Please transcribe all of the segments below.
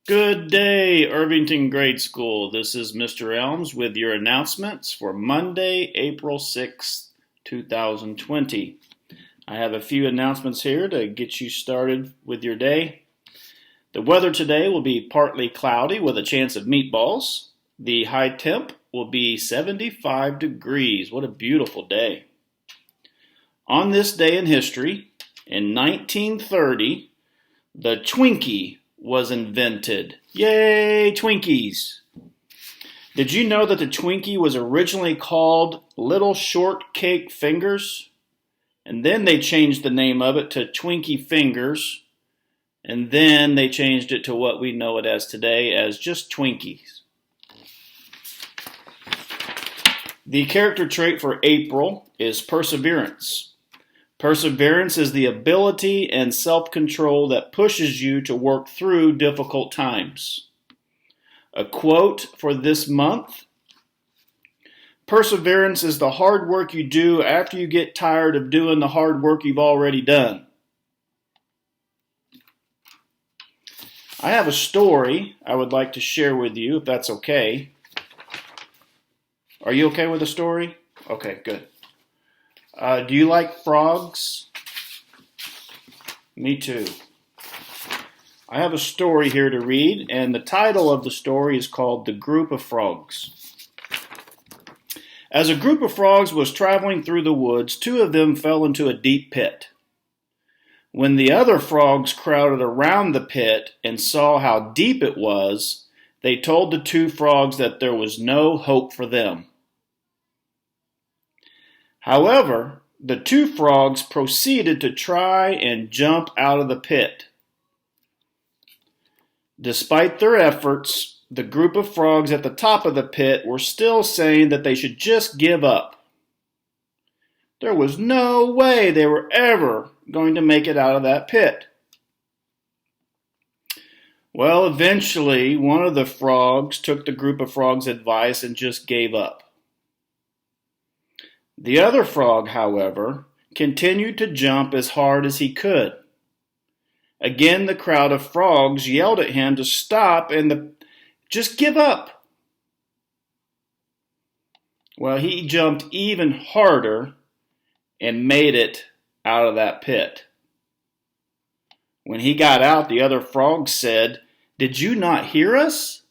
Good day, Irvington Grade School. This is Mr. Elms with your announcements for Monday, April 6th, 2020. I have a few announcements here to get you started with your day. The weather today will be partly cloudy with a chance of meatballs. The high temp will be 75 degrees. What a beautiful day. On this day in history, in 1930, the Twinkie was invented. Yay, Twinkies! Did you know that the Twinkie was originally called Little Shortcake Fingers? And then they changed the name of it to Twinkie Fingers. And then they changed it to what we know it as today as just Twinkies. The character trait for April is perseverance. Perseverance is the ability and self-control that pushes you to work through difficult times. A quote for this month: perseverance is the hard work you do after you get tired of doing the hard work you've already done. I have a story I would like to share with you, if that's okay. Are you okay with the story? Okay, good. Do you like frogs? Me too. I have a story here to read, and the title of the story is called The Group of Frogs. As a group of frogs was traveling through the woods, two of them fell into a deep pit. When the other frogs crowded around the pit and saw how deep it was, they told the two frogs that there was no hope for them. However, the two frogs proceeded to try and jump out of the pit. Despite their efforts, the group of frogs at the top of the pit were still saying that they should just give up. There was no way they were ever going to make it out of that pit. Well, eventually, one of the frogs took the group of frogs' advice and just gave up. The other frog, however, continued to jump as hard as he could. Again, the crowd of frogs yelled at him to stop and just give up. Well, he jumped even harder and made it out of that pit. When he got out, the other frog said, "Did you not hear us?"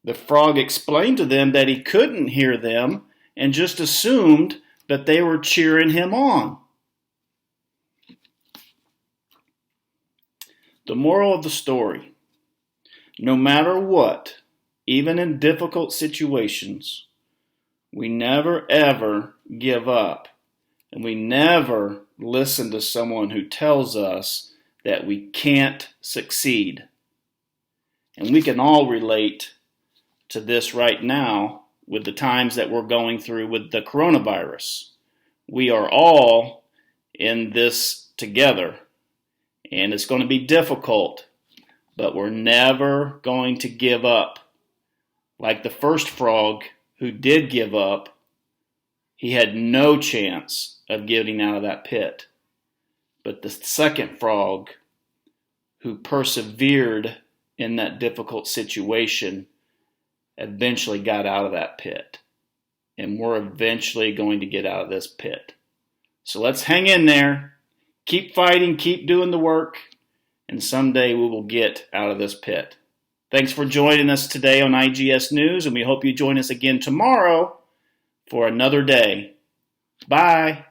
The frog explained to them that he couldn't hear them and just assumed that they were cheering him on. The moral of the story: no matter what, even in difficult situations, we never ever give up, and we never listen to someone who tells us that we can't succeed. And we can all relate to this right now with the times that we're going through with the coronavirus. We are all in this together, and it's going to be difficult, but we're never going to give up. Like the first frog who did give up, he had no chance of getting out of that pit. But the second frog who persevered in that difficult situation eventually got out of that pit. And we're eventually going to get out of this pit. So let's hang in there, keep fighting, keep doing the work, and someday we will get out of this pit. Thanks for joining us today on IGS News, and we hope you join us again tomorrow for another day. Bye.